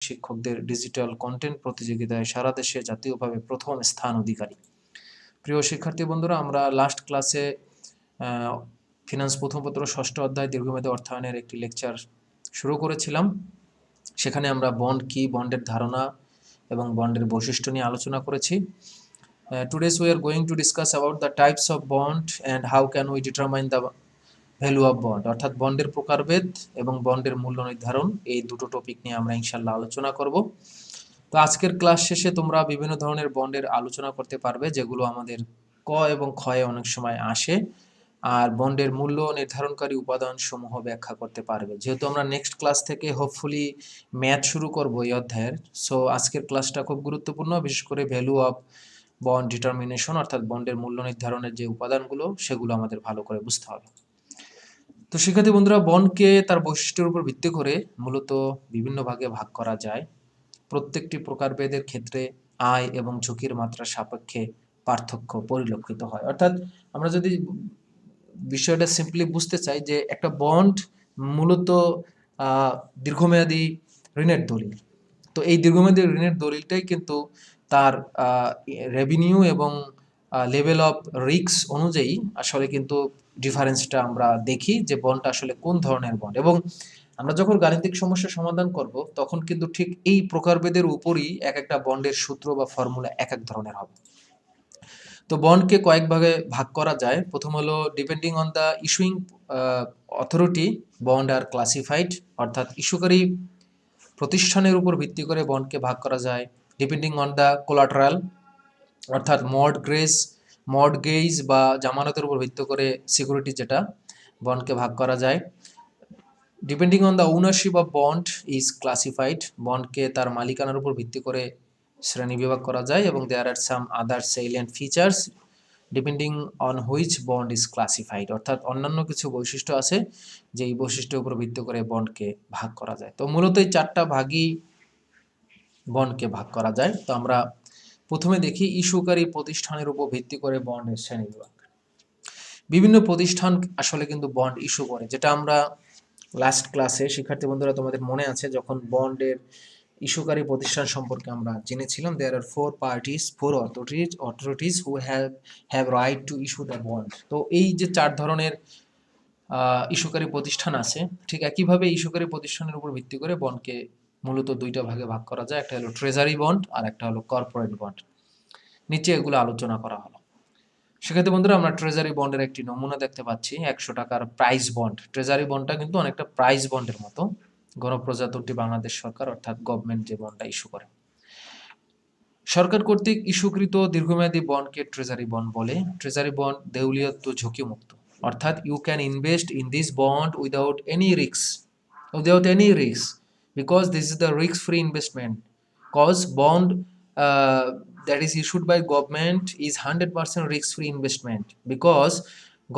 শিক্ষকদের digital content প্রতিযোগিতায় সারা দেশে জাতীয়ভাবে প্রথম স্থান অধিকারী। প্রিয় শিক্ষার্থী বন্ধুরা, আমরা লাস্ট ক্লাসে ফিনান্স প্রথম পত্র ষষ্ঠ অধ্যায় দীর্ঘমেয়াদী অর্থায়নের একটি লেকচার শুরু করেছিলাম। সেখানে আমরা বন্ড কি, বন্ডের ধারণা এবং বন্ডের বৈশিষ্ট্য নিয়ে আলোচনা করেছি। Today we are going to discuss about the types of bond and how can we determine the value of bond, অর্থাৎ বন্ডের প্রকারভেদ এবং বন্ডের মূল্য নির্ধারণ। এই দুটো টপিক নিয়ে আমরা ইনশাল্লাহ আলোচনা করব। তো আজকের ক্লাস শেষে তোমরা বিভিন্ন ধরনের বন্ডের আলোচনা করতে পারবে, যেগুলো আমাদের ক এবং ক্ষয়ে অনেক সময় আসে, আর বন্ডের মূল্য নির্ধারণকারী উপাদান সমূহ ব্যাখ্যা করতে পারবে। যেহেতু আমরা নেক্সট ক্লাস থেকে হোপফুলি ম্যাথ শুরু করব এই অধ্যায়ের, সো আজকের ক্লাসটা খুব গুরুত্বপূর্ণ, বিশেষ করে ভ্যালু অফ বন্ড ডিটারমিনেশন, অর্থাৎ বন্ডের মূল্য নির্ধারণের যে উপাদানগুলো সেগুলো আমাদের ভালো করে বুঝতে হবে। তো শিক্ষার্থী বন্ধুরা, বন্ডকে তার বৈশিষ্ট্যের উপর ভিত্তি করে মূলত বিভিন্ন ভাগে ভাগ করা যায়। প্রত্যেকটি প্রকারভেদের ক্ষেত্রে আয় এবং ঝুঁকির মাত্রার সাপেক্ষে পার্থক্য পরিলক্ষিত হয়। অর্থাৎ আমরা যদি বিষয়টা সিম্পলি বুঝতে চাই যে একটা বন্ড মূলত দীর্ঘমেয়াদী ঋণের দলিল। তো এই দীর্ঘমেয়াদী ঋণের দলিলটাই কিন্তু তার রেভিনিউ এবং লেভেল অফ রিস্ক অনুযায়ী আসলে কিন্তু ডিফারেন্সটা আমরা দেখি যে বন্ডটা আসলে কোন ধরনের বন্ড। এবং আমরা যখন গাণিতিক সমস্যা সমাধান করব তখন কিন্তু ঠিক এই প্রকারভেদের উপরই এক একটা বন্ডের সূত্র বা ফর্মুলা এক এক ধরনের হবে। তো বন্ডকে কয়েক ভাগে ভাগ করা যায়। প্রথম হলো depending on the issuing authority bond are classified, অর্থাৎ ইস্যুকারী প্রতিষ্ঠানের উপর ভিত্তি করে বন্ডকে ভাগ করা যায়। ডিপেন্ডিং অন দ্য কোলাটারাল, অর্থাৎ মর্টগেজ বা জামানতের উপর ভিত্তি করে সিকিউরিটি যেটা, বন্ডকে ভাগ করা যায়। Depending on the ownership of bond is classified, বন্ডকে তার মালিকানার উপর ভিত্তি করে শ্রেণী বিভাগ করা যায়। এবং there are some other salient features depending on which bond is classified, অর্থাৎ অন্যান্য কিছু বৈশিষ্ট্য আছে যে এই বৈশিষ্ট্যের উপর ভিত্তি করে বন্ডকে ভাগ করা যায়। তো মূলত এই চারটা ভাগই বন্ডকে ভাগ করা যায়। তো আমরা প্রথমে দেখি ইস্যুকারী প্রতিষ্ঠানের উপর ভিত্তি করে বন্ডের শ্রেণী বিভাগ। বিভিন্ন প্রতিষ্ঠান আসলে কিন্তু বন্ড ইস্যু করে, যেটা আমরা লাস্ট ক্লাসে শিক্ষার্থী বন্ধুরা তোমাদের মনে আছে যখন বন্ডের ইস্যুকারী প্রতিষ্ঠান সম্পর্কে আমরা জেনেছিলাম। There are four authorities who have right to issue the bond. তো এই যে চার ধরনের ইস্যুকারী প্রতিষ্ঠান আছে, ঠিক একইভাবে ইস্যুকারী প্রতিষ্ঠানের উপর ভিত্তি করে বন্ডকে মূলত দুইটা ভাগে ভাগ করা যায়। একটা হলো ট্রেজারি বন্ড আর একটা হলো কর্পোরেট বন্ড। নিচে এগুলো আলোচনা করা হলো। সেক্ষেত্রে বন্ধুরা, আমরা ট্রেজারি বন্ডের একটি নমুনা দেখতে পাচ্ছি, 100 টাকার প্রাইজ বন্ড। ট্রেজারি বন্ডটা কিন্তু অনেকটা প্রাইজ বন্ডের মতো। গণপ্রজাতন্ত্রী বাংলাদেশ সরকার অর্থাৎ গভর্নমেন্ট যে বন্ডটা ইস্যু করে, সরকার কর্তৃক ইস্যুকৃত দীর্ঘমেয়াদী বন্ডকে ট্রেজারি বন্ড বলে। ট্রেজারি বন্ড দেউলিয়ত্ব ঝুঁকি মুক্ত, অর্থাৎ you can invest in this bond without any risk because this is the risk free investment, cause bond that is issued by government is 100% risk free investment because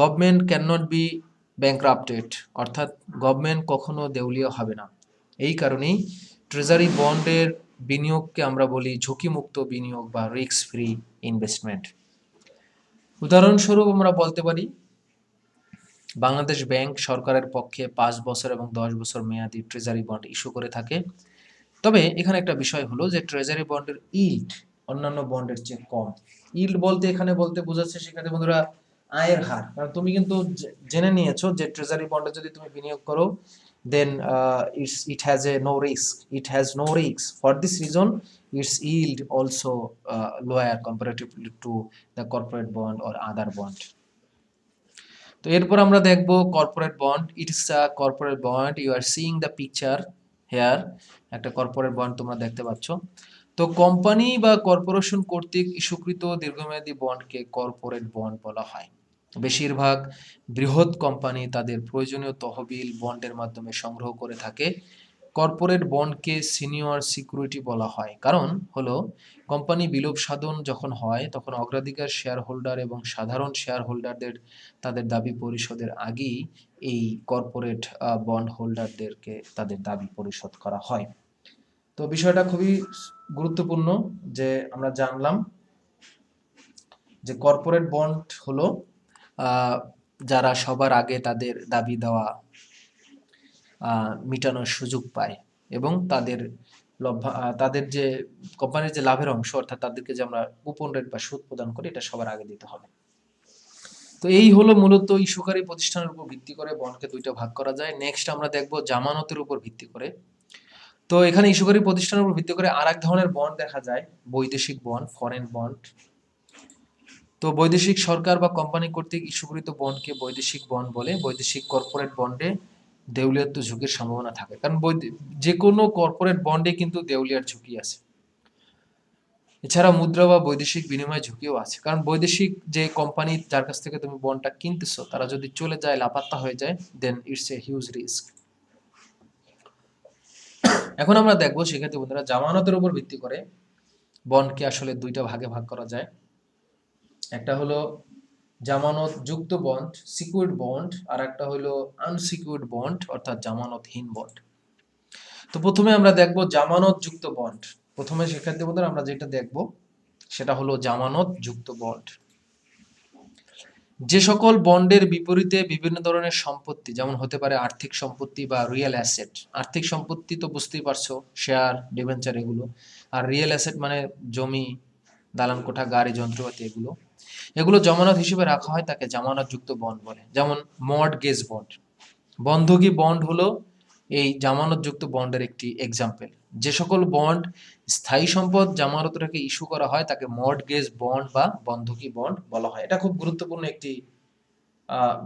government cannot be bankrupted, অর্থাৎ government কখনো দেউলিয়া হবে না। এই কারণেই treasury বন্ডের বিনিয়োগকে আমরা বলি ঝুঁকিমুক্ত বিনিয়োগ বা রিস্ক ফ্রি ইনভেস্টমেন্ট। উদাহরণস্বরূপ আমরা বলতে পারি বাংলাদেশ ব্যাংক সরকারের পক্ষে 5 বছর এবং 10 বছর মেয়াদি ট্রেজারি বন্ড ইস্যু করে থাকে। তবে এখানে একটা বিষয় হলো যে ট্রেজারি বন্ডের ইল্ড অন্যান্য বন্ডের চেয়ে কম। ইল্ড বলতে এখানে বোঝাচ্ছে শিক্ষার্থী বন্ধুরা আয়ের হার। কারণ তুমি কিন্তু জেনে নিয়েছো যে ট্রেজারি বন্ডে যদি তুমি বিনিয়োগ করো then it has no risk. For this reason its yield also lower comparatively to the corporate bond or other bond. তো এরপর আমরা দেখব corporate bond. It is a corporate bond, you are seeing the picture here. একটা corporate bond তোমরা দেখতে পাচ্ছ। তো company বা কর্পোরেশন কর্তৃক ইস্যুকৃত দীর্ঘমেয়াদী বন্ডকে কর্পোরেট বন্ড বলা হয়। বেশিরভাগ বৃহৎ কোম্পানি তাদের প্রয়োজনীয় তহবিল বন্ডের মাধ্যমে সংগ্রহ করে থাকে। কর্পোরেট বন্ডকে সিনিয়র সিকিউরিটি বলা হয়, কারণ হলো কোম্পানি বিলোপ সাধন যখন হয় তখন অগ্রাধিকার শেয়ার হোল্ডার এবং সাধারণ শেয়ার হোল্ডারদের তাদের দাবি পরিশোধের আগেই এই কর্পোরেট বন্ড হোল্ডারদেরকে তাদের দাবি পরিশোধ করা হয়। তো বিষয়টা খুবই গুরুত্বপূর্ণ যে আমরা জানলাম যে কর্পোরেট বন্ড হলো যারা সবার আগে তাদের দাবি দেওয়া মিটানোর সুযোগ পায় এবং তাদের তাদের যে কোম্পানির যে লাভের অংশ, অর্থাৎ তাদেরকে যে আমরা কুপন রেট বা সুদ প্রদান করি, এটা সবার আগে দিতে হবে। তো এই হলো মূলত ইস্যুকারী প্রতিষ্ঠানের উপর ভিত্তি করে বন্ডকে দুইটা ভাগ করা যায়। নেক্সট আমরা দেখব জামানতের উপর ভিত্তি করে। তো এখানে ইস্যুকারী প্রতিষ্ঠানের উপর ভিত্তি করে আরেক ধরনের বন্ড দেখা যায়, বৈদেশিক বন্ড, ফরেন বন্ড। তো বৈদেশিক সরকার বা কোম্পানি কর্তৃক ইস্যুকৃত বন্ডকে বৈদেশিক বন্ড বলে। বৈদেশিক কর্পোরেট বন্ডে দেউলিয়াত্ব ঝুঁকির সম্ভাবনা থাকে, কারণ যে কোনো কর্পোরেট বন্ডে কিন্তু দেউলিয়ার ঝুঁকি আছে। এছাড়া মুদ্রা বা বৈদেশিক বিনিময় ঝুঁকিও আছে, কারণ বৈদেশিক যে কোম্পানি যার কাছ থেকে তুমি বন্ডটা কিনতেছো, তারা যদি চলে যায়, লাপাত্তা হয়ে যায়, দেন ইটস এ হিউজ রিস্ক। এখন আমরা দেখবো শিক্ষার্থী বন্ধুরা, জামানতের উপর ভিত্তি করে বন্ডকে আসলে দুইটা ভাগে ভাগ করা যায়। একটা হলো জামানত যুক্ত বন্ড, সিকিউরড বন্ড, আর একটা হলো আনসিকিউরড বন্ড, অর্থাৎ জামানতহীন বন্ড। তো প্রথমে আমরা দেখব জামানত যুক্ত বন্ড। প্রথমে শিক্ষার্থী বন্ধুরা আমরা যেটা দেখব সেটা হলো জামানত যুক্ত বন্ড। যে সকল বন্ডের বিপরীতে বিভিন্ন ধরনের সম্পত্তি, যেমন হতে পারে আর্থিক সম্পত্তি বা রিয়েল অ্যাসেট। আর্থিক সম্পত্তি তো বুঝতেই পারছো, শেয়ার, ডিবেঞ্চার এগুলো। আর রিয়েল অ্যাসেট মানে জমি, দালান কোঠা, গাড়ি, যন্ত্রপাতি, এগুলো জামানত হিসেবে রাখা হয়, তাকে জামানতযুক্ত বন্ড বলে। যেমন মর্টগেজ বন্ড, বন্ধকি বন্ড হলো এই জামানতযুক্ত বন্ডের একটি এক্সাম্পল। যে সকল বন্ড স্থায়ী সম্পদ জামানত রেখে ইস্যু করা হয়, তাকে মর্টগেজ বন্ড বা বন্ধকি বন্ড বলা হয়। এটা খুব গুরুত্বপূর্ণ একটি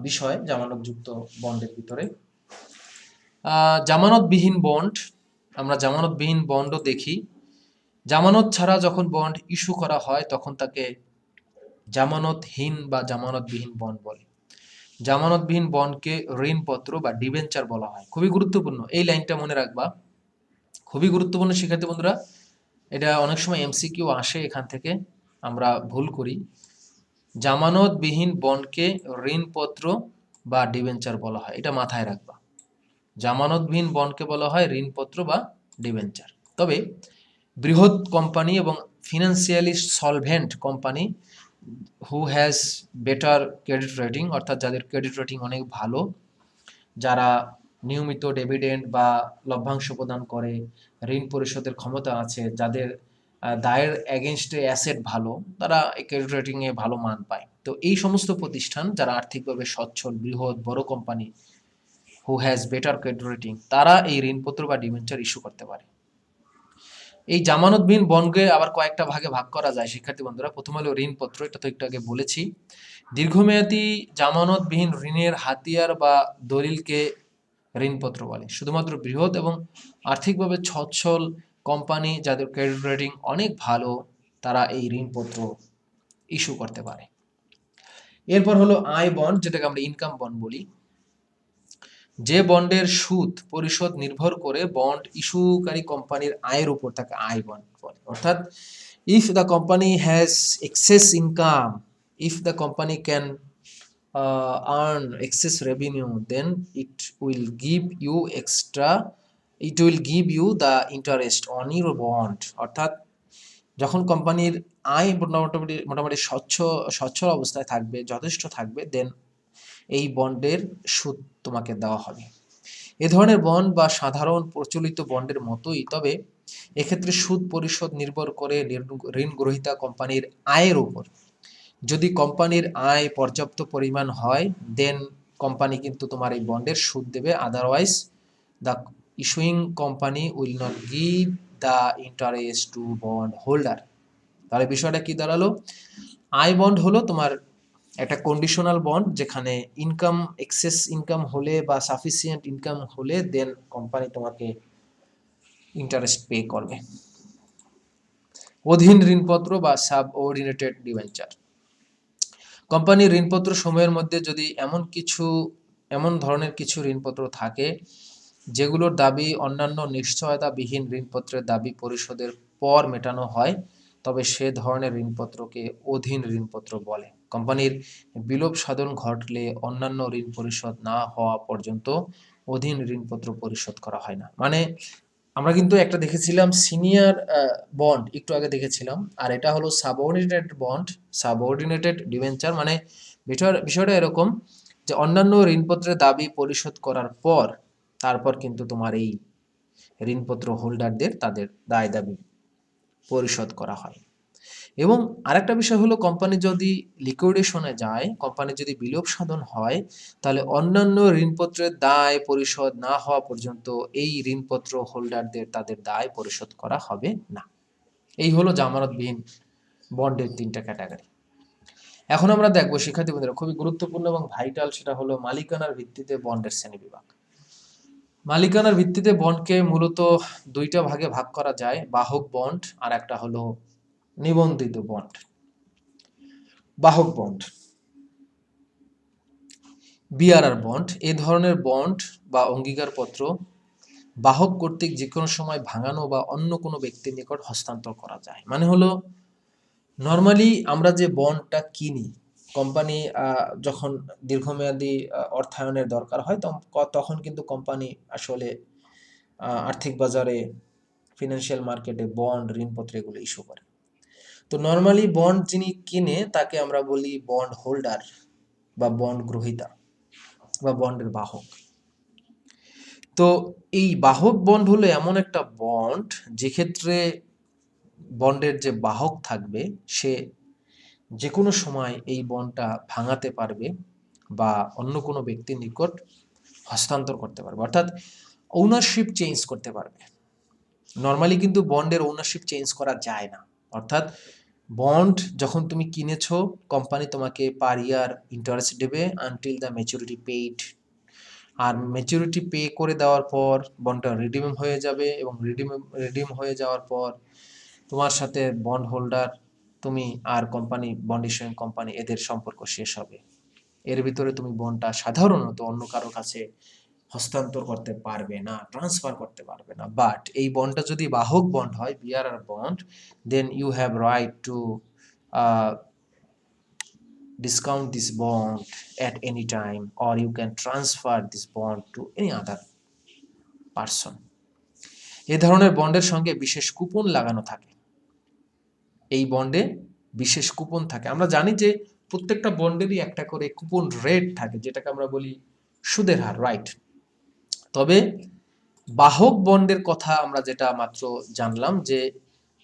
বিষয় জামানতযুক্ত বন্ডের ভিতরে। জামানতবিহীন বন্ড, আমরা জামানতবিহীন বন্ডও দেখি। জামানত ছাড়া যখন বন্ড ইস্যু করা হয়, তখন তাকে জামানতহীন বা জামানতবিহীন বন্ড বলে। জামানতবিহীন বন্ডকে ঋণপত্র বা ডিবেঞ্চার বলা হয়। খুবই গুরুত্বপূর্ণ, এই লাইনটা মনে রাখবা, খুবই গুরুত্বপূর্ণ শিক্ষার্থী বন্ধুরা। এটা অনেক সময় এমসিকিউ আসে, এখান থেকে আমরা ভুল করি। জামানতবিহীন বন্ডকে ঋণপত্র বা ডিবেঞ্চার বলা হয়, এটা মাথায় রাখবা। জামানতবিহীন বন্ডকে বলা হয় ঋণপত্র বা ডিবেঞ্চার। তবে বৃহৎ কোম্পানি এবং financially solvent company who has better credit rating, অর্থাৎ যাদের ক্রেডিট রেটিং অনেক ভালো, যারা নিয়মিত ডিভিডেন্ড বা লভ্যাংশ প্রদান করে, ঋণ পরিশোধের ক্ষমতা আছে, যাদের দায়ের এগেনস্টে অ্যাসেট ভালো, তারা এই ক্রেডিট রেটিংয়ে ভালো মান পায়। তো এই সমস্ত প্রতিষ্ঠান যারা আর্থিকভাবে সচ্ছল, বৃহৎ বড় company who has better credit rating, তারা এই ঋণপত্র বা ডিবেঞ্চার ইস্যু করতে পারে। এই জামানতবিহীন বন্ডকে আবার কয়েকটা ভাগে ভাগ করা যায় শিক্ষার্থী বন্ধুরা। প্রথম হলো ঋণপত্র, এটা তো একটু আগে বলেছি। দীর্ঘমেয়াদী জামানতবিহীন ঋণের হাতিয়ার বা দলিলকে ঋণপত্র বলে। শুধুমাত্র বৃহৎ এবং আর্থিকভাবে সচ্ছল কোম্পানি, যাদের ক্রেডিট রেটিং অনেক ভালো, তারা এই ঋণপত্র ইস্যু করতে পারে। এরপর হলো আয় বন্ড, যেটাকে আমরা ইনকাম বন্ড বলি। যে বন্ডের সুদ পরিশোধ নির্ভর করে বন্ড ইস্যুকারী কোম্পানির আয়ের উপর, তাকে আয় বন্ড বলে। অর্থাৎ if the company has excess income, if the company can earn excess revenue, then it will give you the interest on your bond. অর্থাৎ যখন কোম্পানির আয় মোটামুটি সচ্ছল অবস্থায় থাকবে, যথেষ্ট থাকবে, দেন এই বন্ডের সুদ তোমাকে দেওয়া হবে। এ ধরনের বন্ড বা সাধারণ প্রচলিত বন্ডের মতোই, তবে এক্ষেত্রে সুদ পরিশোধ নির্ভর করে ঋণ গ্রহীতা কোম্পানির আয়ের উপর। যদি কোম্পানির আয় পর্যাপ্ত পরিমাণ হয়, দেন কোম্পানি কিন্তু তোমার এই বন্ডের সুদ দেবে। Otherwise the issuing company will not give the interest to bond holder. তাহলে বিষয়টা কি দাঁড়ালো? আয় বন্ড হলো তোমার একটা কন্ডিশনাল বন্ড, যেখানে ইনকাম, এক্সেস ইনকাম হলে বা সাফিসিয়েন্ট ইনকাম হলে, দেন কোম্পানি তোমাকে ইন্টারেস্ট পে করবে। অধীন ঋণপত্র বা সাবঅর্ডিনেটেড ডিবেঞ্চার। কোম্পানির ঋণপত্র সময়ের মধ্যে যদি এমন ধরনের কিছু ঋণপত্র থাকে যেগুলোর দাবি অন্যান্য নিশ্চয়তাবিহীন ঋণপত্রের দাবি পরিশোধের পর মেটানো হয়, তবে সে ধরনের ঋণপত্রকে অধীন ঋণপত্র বলে। কোম্পানির বিলোপ সাধন ঘটলে অন্যান্য ঋণ পরিশোধ না হওয়া পর্যন্ত অধীন ঋণপত্র পরিশোধ করা হয় না। মানে আমরা কিন্তু একটা দেখেছিলাম সিনিয়র বন্ড, একটু আগে দেখেছিলাম, আর এটা হলো সাবঅর্ডিনেটেড বন্ড, সাবঅর্ডিনেটেড ডিবেঞ্চার। মানে বিষয়টা এরকম যে অন্যান্য ঋণপত্রের দাবি পরিশোধ করার পর, তারপর কিন্তু তোমার এই ঋণপত্র হোল্ডারদের তাদের দায় দাবি পরিশোধ করা হয়। এবং আরেকটা বিষয় হলো, কোম্পানি যদি লিকুইডেশনে যায়, কোম্পানি যদি বিলোপ সাধন হয়, তাহলে অন্যান্য ঋণপত্রের দায় পরিশোধ না হওয়া পর্যন্ত এই ঋণপত্র হোল্ডারদের তাদের দায় পরিশোধ করা হবে না। এই হলো জামানতবিহীন বন্ডের 3টা ক্যাটাগরি। এখন আমরা দেখবো শিক্ষার্থী বন্ধুরা, খুবই গুরুত্বপূর্ণ এবং ভাইটাল, সেটা হলো মালিকানার ভিত্তিতে বন্ডের শ্রেণীবিভাগ। মালিকানার ভিত্তিতে বন্ডকে মূলত 2টা ভাগে ভাগ করা যায়, বাহক বন্ড আর একটা হলো নিবন্ধিত বন্ড। বাহক বন্ড, বিআরআর বন্ড, এই ধরনের বন্ড বা অঙ্গীকারপত্র বাহক কর্তৃক যে কোনো সময় ভাঙানো বা অন্য কোনো ব্যক্তির নিকট হস্তান্তর করা যায়। মানে হলো, নর্মালি আমরা যে বন্ডটা কিনি, কোম্পানি যখন দীর্ঘমেয়াদী অর্থায়নের দরকার হয় তখন কিন্তু কোম্পানি আসলে আর্থিক বাজারে, ফিনান্সিয়াল মার্কেটে বন্ড, ঋণপত্র এগুলো ইস্যু করে। তো নর্মালি বন্ড যিনি কিনে তাকে আমরা বলি বন্ড হোল্ডার বা বন্ড গ্রহীতা বা বন্ডের বাহক। তো এই বাহক বন্ড হলো এমন একটা বন্ড যে ক্ষেত্রে বন্ডের যে বাহক থাকবে সে যে কোনো সময় এই বন্ডটা ভাঙাতে পারবে বা অন্য কোনো ব্যক্তির নিকট হস্তান্তর করতে পারবে, অর্থাৎ ওনারশিপ চেঞ্জ করতে পারবে। নর্মালি কিন্তু বন্ডের ওনারশিপ চেঞ্জ করা যায় না, অর্থাৎ বন্ড যখন তুমি কিনেছো, কোম্পানি তোমাকে পার ইয়ার ইন্টারেস্ট দেবে আনটিল দ্য ম্যাচুরিটি পেইড, আর ম্যাচুরিটি পে করে দেওয়ার পর বন্ডটা রিডিম হয়ে যাবে, এবং রিডিম হয়ে যাওয়ার পর তোমার সাথে বন্ড হোল্ডার, তুমি আর কোম্পানি, বন্ড ইস্যুইং কোম্পানি, এদের সম্পর্ক শেষ হবে। এর ভিতরে তুমি বন্ডটা সাধারণত অন্য কারো কাছে হস্তান্তর করতে পারবে না, ট্রান্সফার করতে পারবে না। বাট এই বন্ডটা যদি বাহক বন্ড হয়, BRR bond, then you have right to discount this bond at any time, or you can transfer this bond to any other person. এই ধরনের বন্ডের সঙ্গে বিশেষ কুপন লাগানো থাকে। এই বন্ডে বিশেষ কুপন থাকে। আমরা জানি যে প্রত্যেকটা বন্ডেরই একটা করে কুপন রেট থাকে, যেটাকে আমরা বলি সুদের হার, রাইট? তবে বাহক বন্ডের কথা আমরা যেটা মাত্র জানলাম, যে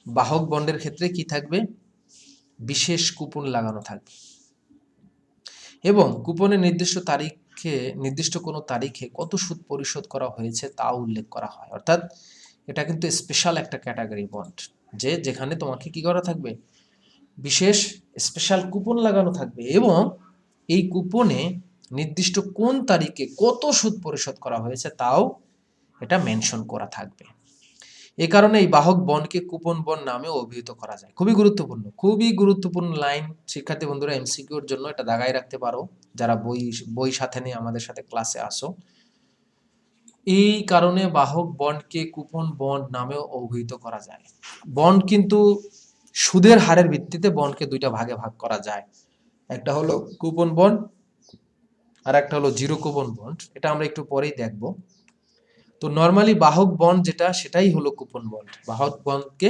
বাহক বন্ডের ক্ষেত্রে কি থাকবে, বিশেষ কুপন লাগানো থাকবে, এবং কুপনের নির্দিষ্ট কোনো তারিখে কত সুদ পরিশোধ করা হয়েছে তা উল্লেখ করা হয়। অর্থাৎ এটা কিন্তু স্পেশাল একটা ক্যাটাগরি বন্ড, যেখানে তোমাকে কি করা থাকবে, বিশেষ স্পেশাল কুপন লাগানো থাকবে, এবং এই কুপনে নির্দিষ্ট কোন তারিখে কত সুদ পরিশোধ করা হয়েছে তাও এটা মেনশন করা থাকবে। এই কারণে এই বাহক বন্ডকে কুপন বন্ড নামে অভিহিত করা যায়। খুবই গুরুত্বপূর্ণ লাইন শিক্ষার্থী বন্ধুরা, এমসিকিউর জন্য এটা দাগায় রাখতে পারো যারা বই সাথে নিয়ে আমাদের সাথে ক্লাসে আসো। এই কারণে বাহক বন্ডকে কুপন বন্ড নামেও অভিহিত করা যায়। বন্ড কিন্তু সুদের হারের ভিত্তিতে বন্ডকে 2টা ভাগে ভাগ করা যায়, একটা হলো কুপন বন্ড আর একটা হলো জিরো কুপন বন্ড। এটা আমরা একটু পরেই দেখব। তো নর্মালি বাহক বন্ড যেটা, সেটাই হলো কুপন বন্ড। বাহক বন্ডকে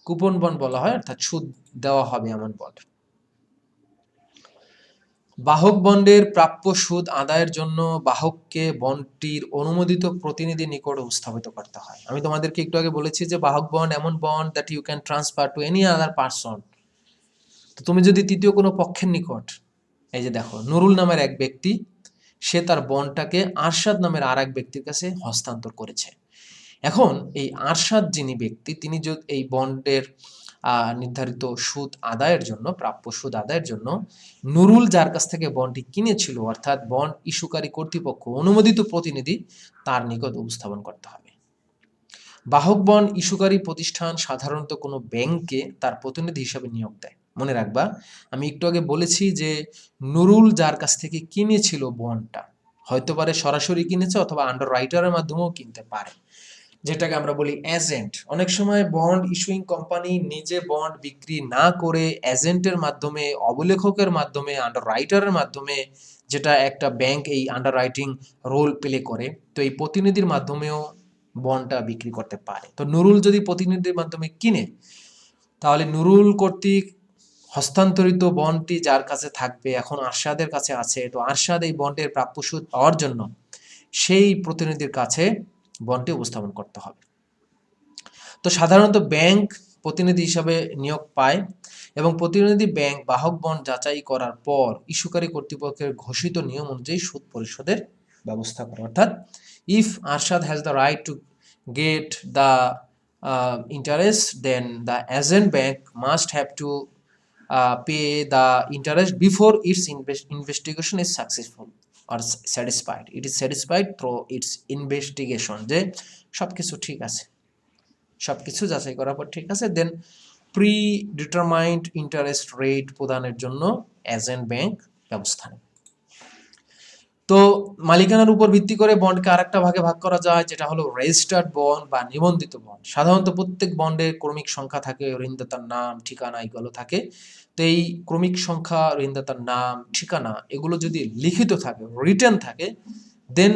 কুপন বন্ড বলা হয়, অর্থাৎ সুদ দেওয়া হবে এমন বন্ড। বাহক বন্ডের প্রাপ্য সুদ আদায়ের জন্য বাহককে বন্ডটির অনুমোদিত প্রতিনিধির নিকট উপস্থাপিত করতে হয়। আমি তোমাদেরকে একটু আগে বলেছি যে বাহক বন্ড এমন bond that you can transfer to any other person. তো তুমি যদি তৃতীয় কোনো পক্ষের নিকট, এই যে দেখো নুরুল নামের এক ব্যক্তি, সে তার বন্ডটাকে আরশাদ নামের আর এক ব্যক্তির কাছে হস্তান্তর করেছে। এখন এই আরশাদ যিনি ব্যক্তি, তিনি যদি এই বন্ডের নির্ধারিত সুদ আদায়ের জন্য, প্রাপ্য সুদ আদায়ের জন্য নুরুল যার কাছ থেকে বন্ডটি কিনেছিল, অর্থাৎ বন্ড ইস্যুকারী কর্তৃপক্ষ অনুমোদিত প্রতিনিধি, তার নিকট উপস্থাপন করতে হবে। বাহক বন্ড ইস্যুকারী প্রতিষ্ঠান সাধারণত কোনো ব্যাংকে তার প্রতিনিধি হিসাবে নিয়োগ দেয়। মনে রাখবা, আমি একটু আগে বলেছি যে নুরুল যার কাছ থেকে কিনেছিল বন্ডটা, হয়তো পারে সরাসরি কিনেছে অথবা আন্ডার রাইটারের মাধ্যমেও কিনতে পারে, যেটাকে আমরা বলি এজেন্ট। অনেক সময় বন্ড ইস্যুইং কোম্পানি নিজে বন্ড বিক্রি না করে এজেন্টের মাধ্যমে, অবলেখকের মাধ্যমে, আন্ডার রাইটারের মাধ্যমে, যেটা একটা ব্যাংক এই আন্ডার রাইটিং রোল প্লে করে, তো এই প্রতিনিধির মাধ্যমেও বন্ডটা বিক্রি করতে পারে। তো নুরুল যদি প্রতিনিধির মাধ্যমে কিনে, তাহলে নুরুল কর্তৃক হস্তান্তরিত বন্ডটি যার কাছে থাকবে, এখন আরশাদের কাছে আছে। তো আরশাদ এই বন্ডের প্রাপ্য সুদ পাওয়ার জন্য সেই প্রতিনিধির কাছে বন্ডটি উপস্থাপন করতে হবে। তো সাধারণত ব্যাংক প্রতিনিধি হিসাবে নিয়োগ পায় এবং প্রতিনিধি ব্যাংক বাহক বন্ড যাচাই করার পর ইস্যুকারী কর্তৃপক্ষের ঘোষিত নিয়ম অনুযায়ী সুদ পরিশোধের ব্যবস্থা করে। অর্থাৎ if Arshad has the right two get the interest, then the agent bank must have to pay the interest before its investigation is successful or satisfied. It is satisfied through its investigation যে সবকিছু ঠিক আছে, সবকিছু যাচাই করার পর ঠিক আছে, দেন প্রি ডিটারমাইন্ড ইন্টারেস্ট রেট প্রদানের জন্য এজেন্ট ব্যাংক ব্যবস্থা নেয়। তো মালিকানার উপর ভিত্তি করে বন্ডকে আরেকটা ভাগে ভাগ করা যায়, যেটা হলো রেজিস্টার্ড বন্ড বা নিবন্ধিত বন্ড। সাধারণত প্রত্যেক বন্ডে ক্রমিক সংখ্যা থাকে, ঋণদাতার নাম, ঠিকানা এগুলো থাকে। তো এই ক্রমিক সংখ্যা, ঋণদাতার নাম, ঠিকানা এগুলো যদি লিখিত থাকে, রিটেন থাকে, then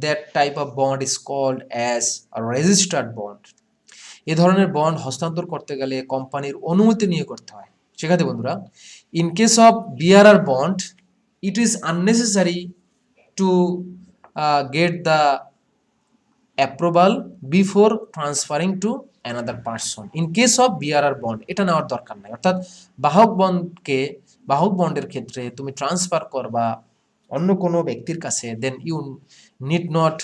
that type of bond is called as a registered bond. এ ধরনের বন্ড হস্তান্তর করতে গেলে কোম্পানির অনুমতি নিয়ে করতে হয়। শিক্ষার্থী বন্ধুরা, in case of BRR bond, it is unnecessary to get the approval before transferring to another person. In case of BRR bond এটা নেওয়ার দরকার নাই। অর্থাৎ বাহক বন্ডের ক্ষেত্রে তুমি ট্রান্সফার করবা অন্য কোনো ব্যক্তির কাছে, then you need not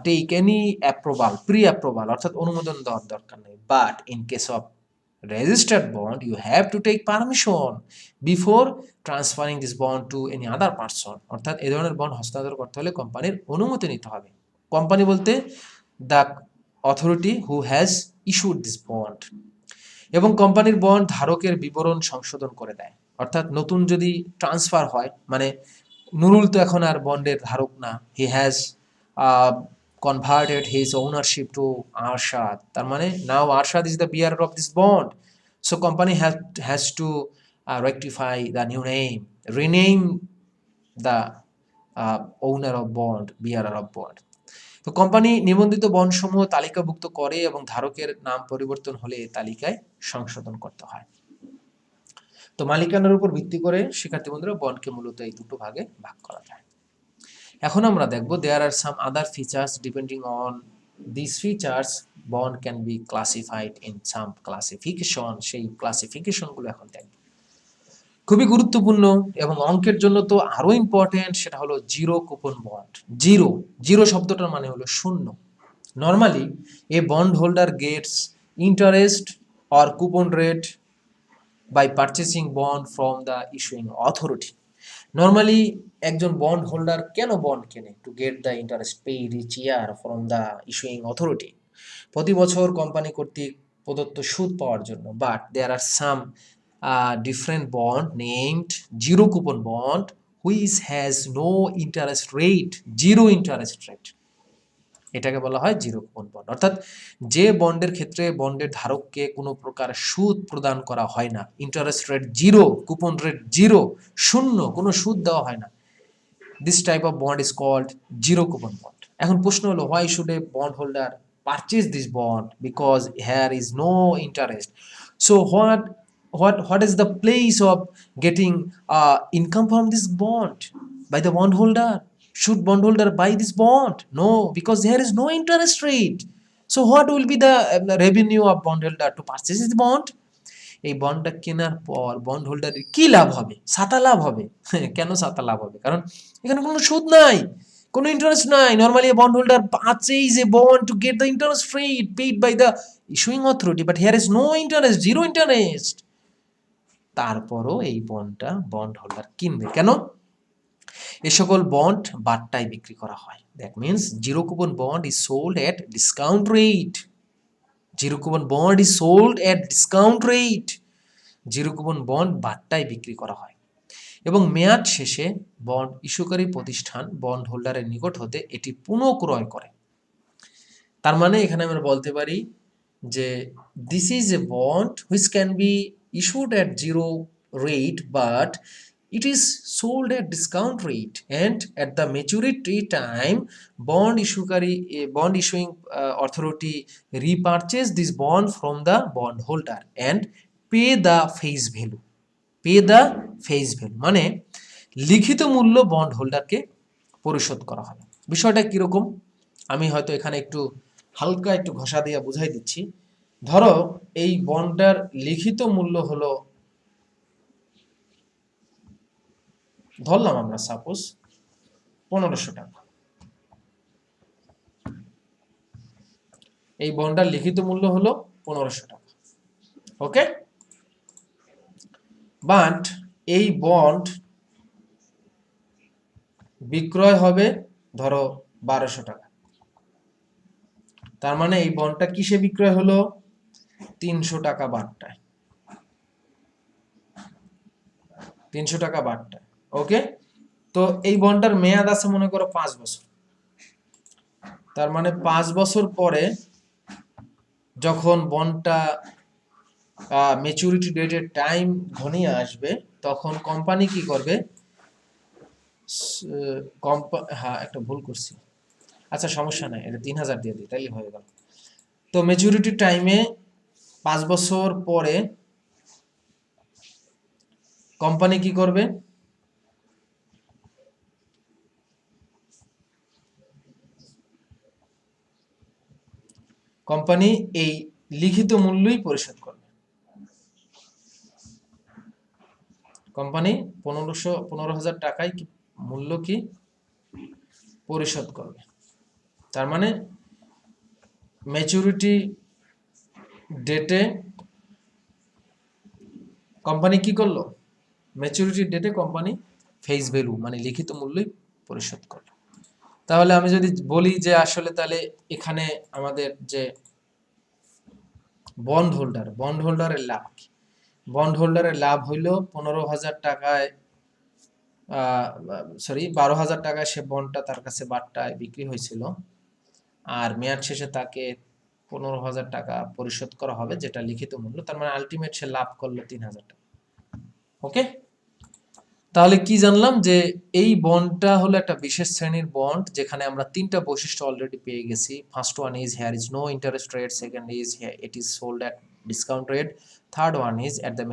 take any approval, pre approval অর্থাৎ অনুমোদন দেওয়ার দরকার নেই। But in case of registered bond, you have to take permission before transferring this bond to any other person. অর্থাৎ এই ধরনের বন্ড হস্তান্তর করতে হলে কোম্পানির অনুমতি নিতে হবে। কোম্পানি বলতে the authority who has issued this bond. এবং কোম্পানির বন্ড ধারকের বিবরণ সংশোধন করে দেয়। অর্থাৎ নতুন যদি ট্রান্সফার হয়, মানে নুরুল তো এখন আর বন্ডের ধারক না, he has converted his ownership to Arshad. তার মানে now Arshad is the bearer of this bond. So company has to rectify the new name, rename the owner of bond, bearer of bond. তো company নিবন্ধিত bond সমূহ তালিকাভুক্ত করে এবং ধারকের নাম পরিবর্তন হলে তালিকায় সংশোধন করতে হয়। তো মালিকানার উপর ভিত্তি করে শিক্ষার্থী বন্ধুরা বন্ডকে মূলত এই দুটো ভাগে ভাগ করা যায়। এখন আমরা দেখব there are some other features depending on these features bond can be classified in some classification. সেই ক্লাসিফিকেশন গুলো এখন দেখব। খুবই গুরুত্বপূর্ণ এবং অঙ্কের জন্য তো আরো ইম্পর্টেন্ট, সেটা হলো জিরো কুপন বন্ড। জিরো শব্দটার মানে হলো শূন্য। Normally a bond holder gets interest or coupon rate by purchasing bond from the issuing authority. Normally একজন বন্ড হোল্ডার কেন বন্ড কেনে? To get the interest paid each year from the issuing authority, প্রতি বছর company কর্তৃক প্রদত্ত সুদ পাওয়ার জন্য। But there are some different bond named zero coupon bond which has no interest rate, zero interest rate, এটাকে বলা হয় জিরো কুপন বন্ড। অর্থাৎ যে বন্ডের ক্ষেত্রে বন্ডের ধারককে কোনো প্রকার সুদ প্রদান করা হয় না, interest rate zero, coupon rate zero, শূন্য, কোনো সুদ দেওয়া হয় না, this type of bond is called zero coupon bond. এখন প্রশ্ন হলো, why should a bond holder purchase this bond? Because here is no interest. So what is the place of getting income from this bond by the bondholder? Should bondholder buy this bond? No, because there is no interest rate. So what will be the revenue of bondholder to purchase this bond? এই বন্ডটা কেনার পর bond হোল্ডারের কি লাভ হবে? সাতা লাভ হবে। কেন সাতা লাভ হবে? কারণ এখানে কোনো সুদ নাই, কোনো ইন্টারেস্ট নাই। Normally bond holder purchase a bond to get the interest rate paid by the issuing authority, but here is no interest, zero interest. তারপরও এই বন্ডটা বন্ড হোল্ডার কিনবে কেন? এ সকল বন্ড বাট্টায় বিক্রি করা হয়। That means zero coupon bond is sold at discount rate. Zero coupon bond is sold at discount rate. Zero coupon bond বাট্টায় বিক্রি করা হয় এবং মেয়াদ শেষে বন্ড ইস্যুকারী প্রতিষ্ঠান বন্ড হোল্ডারের নিকট হতে এটি পুনঃক্রয় করে। তার মানে এখানে আমরা বলতে পারি যে this is a bond which can be issued at zero rate, but it is sold at discount rate, and at the maturity time bond issuing authority repurchase this bond from the bond holder and pay the face value. মানে লিখিত মূল্য bond হোল্ডারকে পরিশোধ করা হবে। বিষয়টা কিরকম? আমি হয়তো এখানে একটু হালকা একটু ঘষা দিয়ে বুঝাই দিচ্ছি। ধরো এই বন্ডটার লিখিত মূল্য হলো, ধরলাম আমরা সাপোজ 1500 টাকা। এই বন্ডটার লিখিত মূল্য হলো 1500 টাকা। ওকে, বাট এই বন্ড বিক্রয় হবে ধরো 1200 টাকা। তার মানে এই বন্ডটা কিসে বিক্রয় হলো? 300 টাকা বাট্টায়। 300 টাকা বাট্টায়। ওকে, তো এই বন্ডটার মেয়াদ আছে মনে করো 5 বছর। তার মানে 5 বছর পরে যখন বন্ডটা ম্যাচুরিটি ডেটের টাইম ঘনিয়ে আসবে, তখন কোম্পানি কি করবে? হ্যাঁ, একটা ভুল করছি। আচ্ছা সমস্যা নাই, এটা 3000 দিয়ে দিই, তাইলে হয়ে গেল। তো ম্যাচুরিটি টাইমে 5 বছর পরে কোম্পানি কি করবে? কোম্পানি এই লিখিত মূল্যই পরিশোধ করবে। কোম্পানি 15,000 টাকায় কি মূল্য কি পরিশোধ করবে। তার মানে ম্যাচুরিটি ডেটে কোম্পানি কি করলো? ম্যাচুরিটি ডেটে কোম্পানি ফেস ভ্যালু মানে লিখিত মূল্যই পরিশোধ করলো। তাহলে আমি যদি বলি যে আসলে তাহলে এখানে আমাদের যে বন্ড হোল্ডারের লাভ কি? বন্ড হোল্ডারের লাভ হইল 15,000 টাকায়, সরি 12,000 টাকায় সে বন্ডটা তার কাছে বাট্টায় বিক্রি হয়েছিল, আর মেয়াদ শেষে তাকে 15,000 টাকা পরিশোধ করা হবে, যেটা লিখিত মূল্য। তার মানে আলটিমেট সে লাভ করলো 3,000 টাকা। ওকে, তাহলে কি জানলাম? যে এই বন্ডটা হলো একটা বিশেষ শ্রেণীর বন্ড, যেখানে আমরা তিনটা বৈশিষ্ট্য অলরেডি পেয়ে গেছি। First one is here is no interest rate, second is here it is sold at discount rate, third one is at the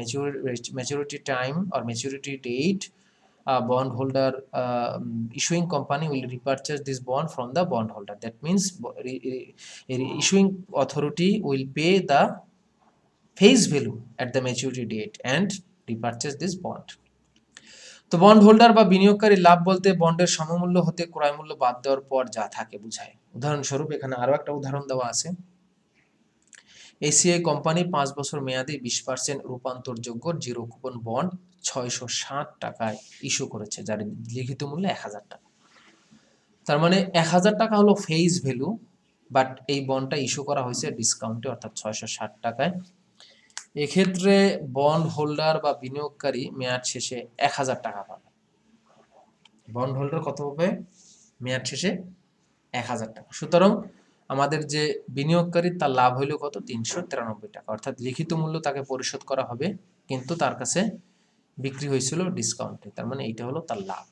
maturity time or maturity date, bond holder issuing company will repurchase this bond from the bond holder. That means issuing authority will pay the face value at the maturity date and repurchase this bond. তো bond holder বা বিনিয়োগকারী লাভ বলতে বন্ডের সমমূল্য হতে ক্রয় মূল্য বাদ দেওয়ার পর যা থাকে বোঝায়। উদাহরণস্বরূপ এখানে আরো একটা উদাহরণ দেওয়া আছে। এসিআই কোম্পানি 5 বছর মেয়াদী 20% রূপান্তরযোগ্য জিরো কুপন বন্ড 660 টাকায় ইস্যু করেছে, যার লিখিত মূল্য 1000 টাকা। তার মানে 1000 টাকা হলো ফেস ভ্যালু, বাট এই বন্ডটা ইস্যু করা হয়েছে ডিসকাউন্টে, অর্থাৎ 660 টাকায়। এক্ষেত্রে বন্ড হোল্ডার বা বিনিয়োগকারী মেয়াদ শেষে 1000 টাকা পাবে। বন্ড হোল্ডার কত পাবে মেয়াদ শেষে? 1000 টাকা। সুতরাং আমাদের যে বিনিয়োগকারী তার লাভ হইল কত? 393 টাকা। অর্থাৎ লিখিত মূল্য তাকে পরিশোধ করা হবে, কিন্তু তার কাছে বিক্রি হয়েছিল ডিসকাউন্টে। তার মানে এইটা হলো তার লাভ।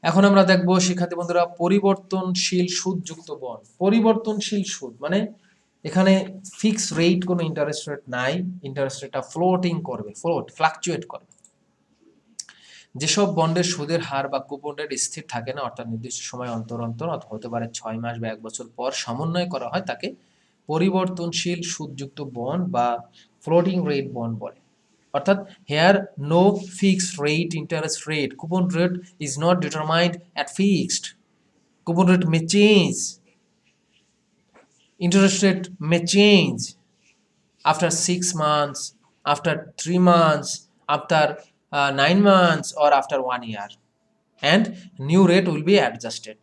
এখন আমরা দেখব শিক্ষার্থী বন্ধুরা পরিবর্তনশীল সুদযুক্ত বন্ড। পরিবর্তনশীল সুদ মানে এখানে ফিক্স রেট, কোনো ইন্টারেস্ট রেট নাই। ইন্টারেস্ট রেটটা ফ্লোটিং করবে, ফ্লাকচুয়েট করবে। যেসব বন্ডের সুদের হার বা কুপন রেট স্থির থাকে না, অর্থাৎ নির্দিষ্ট সময় অন্তর অন্তর অথবা হতে পারে 6 মাস বা 1 বছর পর সমন্বয় করা হয়, তাকে পরিবর্তনশীল সুদযুক্ত বন্ড বা ফ্লোটিং রেট বন্ড বলে। অর্থাৎ here no fixed rate interest rate, coupon rate is not determined at fixed, coupon rate may change, interest rate may change after 6 months, after 3 months, after 9 months, or after 1 year, and new rate will be adjusted.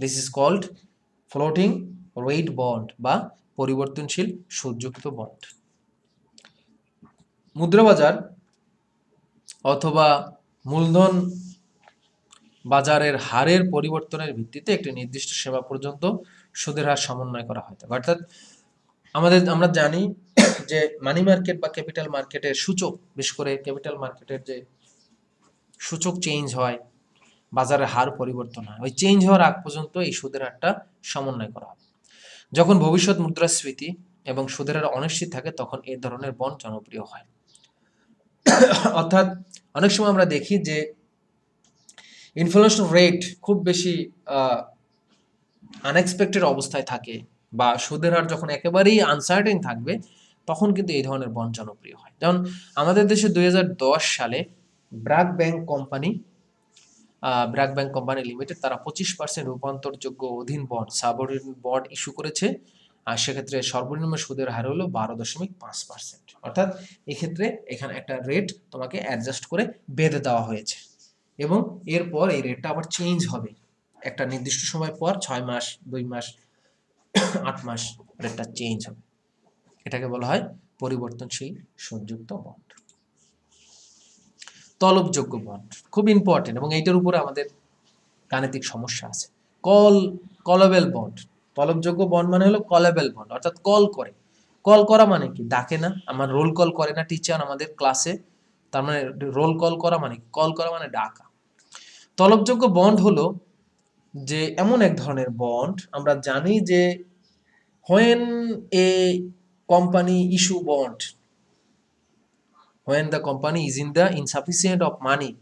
This is called floating rate bond বা পরিবর্তনশীল সুদযুক্ত bond. মুদ্রাবাজার অথবা মূলধন বাজারের হারের পরিবর্তনের ভিত্তিতে একটি নির্দিষ্ট সেবা পর্যন্ত সুদের হার সমন্বয় করা হয়। অর্থাৎ আমরা জানি যে মানি মার্কেট বা ক্যাপিটাল মার্কেটের সূচক, বিশেষ করে ক্যাপিটাল মার্কেটের যে সূচক চেঞ্জ হয়, বাজারের হার পরিবর্তন হয়, ওই চেঞ্জ হওয়ার আগ পর্যন্ত এই সুদের হারটা সমন্বয় করা হবে। যখন ভবিষ্যৎ মুদ্রাস্ফীতি এবং সুদের হার অনিশ্চিত থাকে, তখন এই ধরনের বন্ড জনপ্রিয় হয়। অর্থাৎ অনেক সময় আমরা দেখি যে ইনফ্লেশন রেট খুব বেশি আনএক্সপেক্টেড অবস্থায় থাকে বা সুদের হার যখন একেবারেই আনসার্টেন থাকবে, তখন কিন্তু এই ধরনের বন্ড জনপ্রিয় হয়। যেমন আমাদের দেশে ২০১০ সালে ব্র্যাক ব্যাংক কোম্পানি লিমিটেড তারা 25% রূপান্তরযোগ্য অধীন বন্ড সাবঅর্ডিনেট বন্ড ইস্যু করেছে। আর সেক্ষেত্রে সর্বনিম্ন সুদের হার হলো 12.5%। অর্থাৎ এক্ষেত্রে এখানে একটা রেট তোমাকে অ্যাডজাস্ট করে বেঁধে দেওয়া হয়েছে এবং এরপর এই রেটটা আবার চেঞ্জ হবে একটা নির্দিষ্ট সময় পর, 6 মাস, 2 মাস, 8 মাস রেটটা চেঞ্জ হবে। এটাকে বলা হয় পরিবর্তনশীল সুদযুক্ত বন্ড। তলবযোগ্য বন্ড খুব ইম্পর্টেন্ট এবং এইটার উপরে আমাদের গাণিতিক সমস্যা আছে। কলেবল বন্ড। তলবযোগ্য বন্ড মানে হলো কলেবল বন্ড, অর্থাৎ কল করে। কল করা মানে কি? ডাকে না, আমার রোল কল করে না টিচার আমাদের ক্লাসে, তার মানে রোল কল করা মানে কল করা মানে ডাকা। তলবযোগ্য বন্ড হলো যে এমন এক ধরনের বন্ড, আমরা জানি যে when a company issue bond, when the company is in the insufficient of money,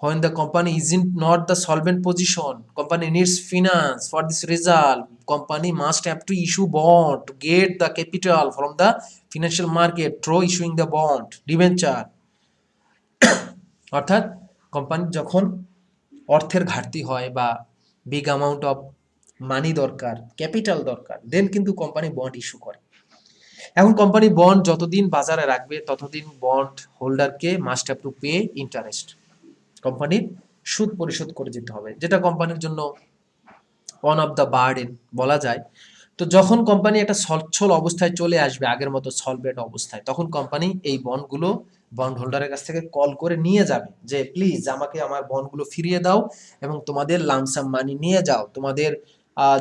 when the company isn't not the solvent position, company needs finance. For this result, company must have to issue bond to get the capital from the financial market through issuing the bond debenture. অর্থাৎ company যখন অর্থের ঘাটতি হয় বা big amount of money দরকার, capital দরকার, দেন কিন্তু company bond issue করে। এখন কোম্পানি বন্ড যতদিন বাজারে রাখবে ততদিন বন্ড হোল্ডারকে must have to pay interest, কোম্পানির সুদ পরিশোধ করে যেতে হবে, যেটা কোম্পানির জন্য ওয়ান অফ দ্য বার্ডেন বলা যায়। তো যখন কোম্পানি একটা সচ্ছল অবস্থায় চলে আসবে, আগের মতো সলভেন্ট অবস্থায়, তখন কোম্পানি এই বন্ডগুলো বন্ড হোল্ডারের কাছ থেকে কল করে নিয়ে যাবে যে প্লিজ আমাকে আমার বন্ডগুলো ফিরিয়ে দাও এবং তোমাদের লামসাম মানি নিয়ে যাও, তোমাদের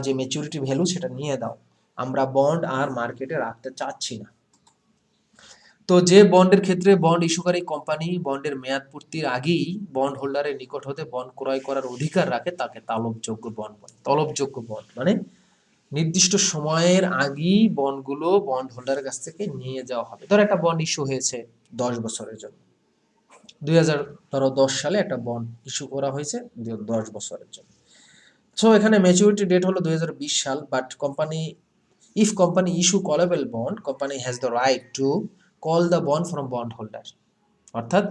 যে ম্যাচুরিটি ভ্যালু সেটা নিয়ে দাও, আমরা বন্ড আর মার্কেটে রাখতে চাচ্ছি না। তো যে বন্ডের ক্ষেত্রে বন্ড ইস্যুকারী কোম্পানি বন্ডের মেয়াদ পূর্তির আগেই বন্ড হোল্ডারের নিকট হতে বন্ড ক্রয় করার অধিকার রাখে, তাকে তলবযোগ্য বন্ড বলে। তলবযোগ্য বন্ড মানে নির্দিষ্ট সময়ের আগেই বন্ডগুলো বন্ড হোল্ডারের কাছ থেকে নিয়ে যাওয়া হবে। ধর একটা বন্ড ইস্যু হয়েছে 10 বছরের জন্য, 2010 সালে একটা বন্ড ইস্যু করা হয়েছে 10 বছরের জন্য। সো এখানে ম্যাচুরিটি ডেট হলো 2020 সাল, but company if company issue callable bond, company has the right to call the bond from bond holder. অর্থাৎ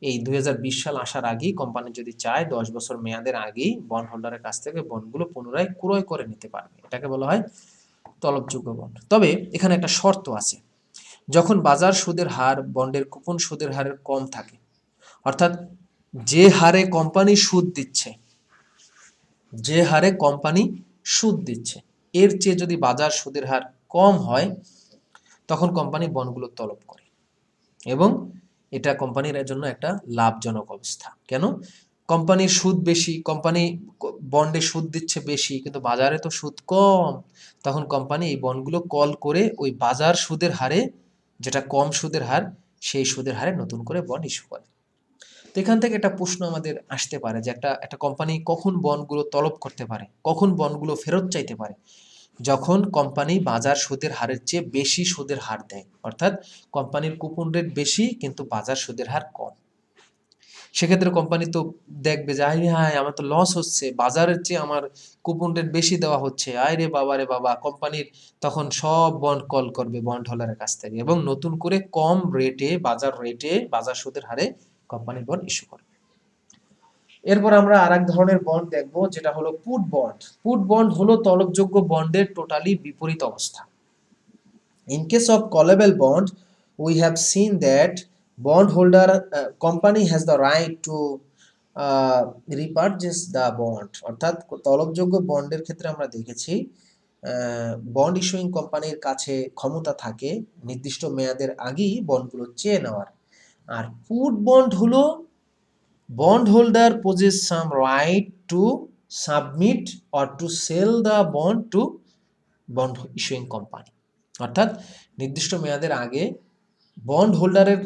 এই 2020 সাল আসার আগেই কোম্পানি যদি চায় 10 বছর মেয়াদের আগেই বন্ড হোল্ডারের কাছ থেকে বন্ডগুলো পুনরায় ক্রয় করে নিতে পারবে। এটাকে বলা হয় তলবযোগ্য বন্ড। তবে এখানে একটা শর্ত আছে, যখন বাজার সুদের হার বন্ডের কুপন সুদের হারের কম থাকে, অর্থাৎ যে হারে কোম্পানি সুদ দিচ্ছে, যে হারে কোম্পানি সুদ দিচ্ছে এর চেয়ে যদি বাজার সুদের হার কম হয়, তখন কোম্পানি বন্ডগুলো তলব করে এবং এটা কোম্পানির জন্য একটা লাভজনক অবস্থা। কেন? কোম্পানির সুদ বেশি, কোম্পানি বন্ডে সুদ দিচ্ছে বেশি কিন্তু বাজারে তো সুদ কম, তখন কোম্পানি এই বন্ডগুলো কল করে ওই বাজার সুদের হারে, যেটা কম সুদের হার, সেই সুদের হারে নতুন করে বন্ড ইস্যু করে। তো এখান থেকে একটা প্রশ্ন আমাদের আসতে পারে যে একটা কোম্পানি কখন বন্ডগুলো তলব করতে পারে, কখন বন্ডগুলো ফেরত চাইতে পারে? যখন কোম্পানি বাজার সুদের হারের চেয়ে বেশি সুদের হার দেয়, অর্থাৎ কোম্পানির কুপন রেট বেশি কিন্তু বাজার সুদের হার কম। সেক্ষেত্রে কোম্পানি তো দেখবে যে হ্যাঁ আমার তো লস হচ্ছে, বাজারের চেয়ে আমার কুপন রেট বেশি দেওয়া হচ্ছে, আয় রে বাবা রে বাবা, কোম্পানির তখন সব বন্ড কল করবে বন্ড হোল্ডারের কাছ থেকে এবং নতুন করে কম রেটে, বাজার সুদের হারে কোম্পানি বন্ড ইস্যু করবে। এরপর আমরা আরেক ধরনের বন্ড দেখব, যেটা হলো পুট বন্ড। পুট বন্ড হলো তলবযোগ্য বন্ডের টোটালি বিপরীত অবস্থা। In case of callable bond, we have seen that bondholder company has the right to repurchase the bond. অর্থাৎ তলবযোগ্য বন্ডের ক্ষেত্রে আমরা দেখেছি বন্ড ইস্যুইং কোম্পানির কাছে ক্ষমতা থাকে নির্দিষ্ট মেয়াদের আগেই বন্ডগুলো চেয়ে নেওয়ার। আর পুট বন্ড হলো bondholder possess some right to submit or to sell the bond to bond issuing company. অর্থাৎ নির্দিষ্ট মেয়াদের আগে বন্ড হোল্ডারের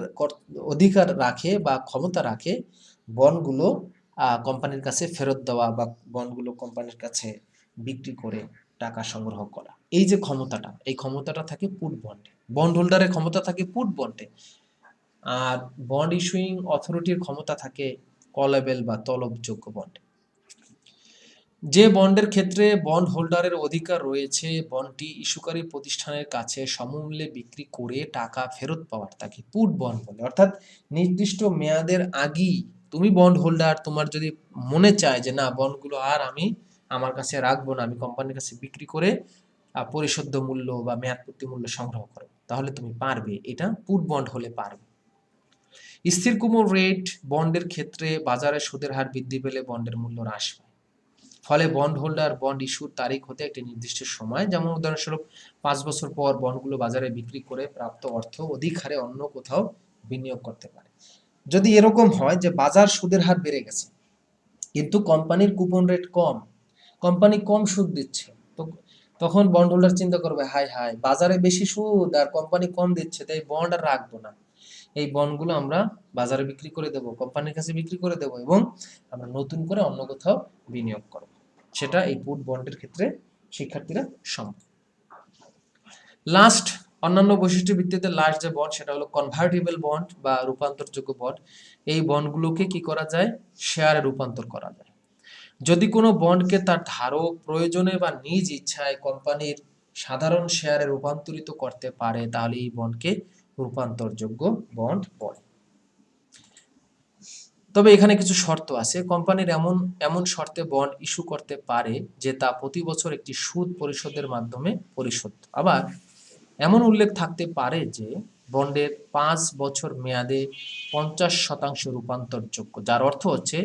অধিকার রাখে বা ক্ষমতা রাখে বন্ডগুলো কোম্পানির কাছে ফেরত দেওয়া বা বন্ডগুলো কোম্পানির কাছে বিক্রি করে টাকা সংগ্রহ করা। এই যে ক্ষমতাটা, এই ক্ষমতাটা থাকে পুট বন্ডে, বন্ড হোল্ডারের ক্ষমতা থাকে পুট বন্ডে, আর বন্ড ইস্যুইং অথরিটির ক্ষমতা থাকে কলেবল বা তলবযোগ্য বন্ডে। যে বন্ডের ক্ষেত্রে বন্ড হোল্ডারের অধিকার রয়েছে বন্ডটি ইস্যুকারী প্রতিষ্ঠানের কাছে সমমূল্যে বিক্রি করে টাকা ফেরত পাওয়ার তাকে পুট বন্ড বলে। অর্থাৎ নির্দিষ্ট মেয়াদের আগেই তুমি বন্ড হোল্ডার, তোমার যদি মনে চায় যে না বন্ডগুলো আর আমি আমার কাছে রাখবো না, আমি কোম্পানির কাছে বিক্রি করে পরিশোধ্য মূল্য বা মেয়াদপূর্তি মূল্য সংগ্রহ করো, তাহলে তুমি পারবে। এটা পুট বন্ড হলে পারবে। স্থির কুমোর রেট বন্ডের ক্ষেত্রে বাজারে সুদের হার বৃদ্ধি পেলে বন্ডের মূল্য হ্রাস পায়। ফলে বন্ড হোল্ডার বন্ড ইস্যুর তারিখ হতে একটি নির্দিষ্ট সময়, যেমন উদাহরণস্বরূপ 5 বছর পর বন্ডগুলো বাজারে বিক্রি করে প্রাপ্ত অর্থ অধিক হারে অন্য কোথাও বিনিয়োগ করতে পারে। যদি এরকম হয় যে বাজার সুদের হার বেড়ে গেছে কিন্তু কোম্পানির কুপন রেট কম, কোম্পানি কম সুদ দিচ্ছে, তো তখন বন্ড হোল্ডার চিন্তা করবে হায় হায় বাজারে বেশি সুদ আর কোম্পানি কম দিচ্ছে, তাই বন্ড আর রাখবো না, এই বন্ডগুলো আমরা বাজারে বিক্রি করে দেব, কোম্পানির কাছে বিক্রি করে দেব এবং আমরা নতুন করে অন্য কোথাও বিনিয়োগ করব। সেটা এই পুট বন্ডের ক্ষেত্রে শিক্ষার্থীরা সম্ভব। লাস্ট অন্যান্য বৈশিষ্ট্যের ভিত্তিতে লাস্ট যে বন্ড সেটা হলো কনভার্টেবল বন্ড বা রূপান্তরযোগ্য বন্ড। এই বন্ডগুলোকে কি করা যায়? শেয়ারে রূপান্তর করা যায়। যদি কোনো বন্ডকে তার ধারক প্রয়োজনে বা নিজ ইচ্ছায় কোম্পানির সাধারণ শেয়ারে রূপান্তরিত করতে পারে তাহলে এই বন্ডকে রূপান্তরযোগ্য বন্ড বলে। তবে এখানে কিছু শর্ত আছে। কোম্পানির এমন শর্তে বন্ড ইস্যু করতে পারে যে তা প্রতি বছর একটি সুদ পরিশোধের মাধ্যমে পরিশোধ। আবার এমন উল্লেখ থাকতে পারে যে বন্ডের 5 বছর মেয়াদে 50% রূপান্তরযোগ্য, যার অর্থ হচ্ছে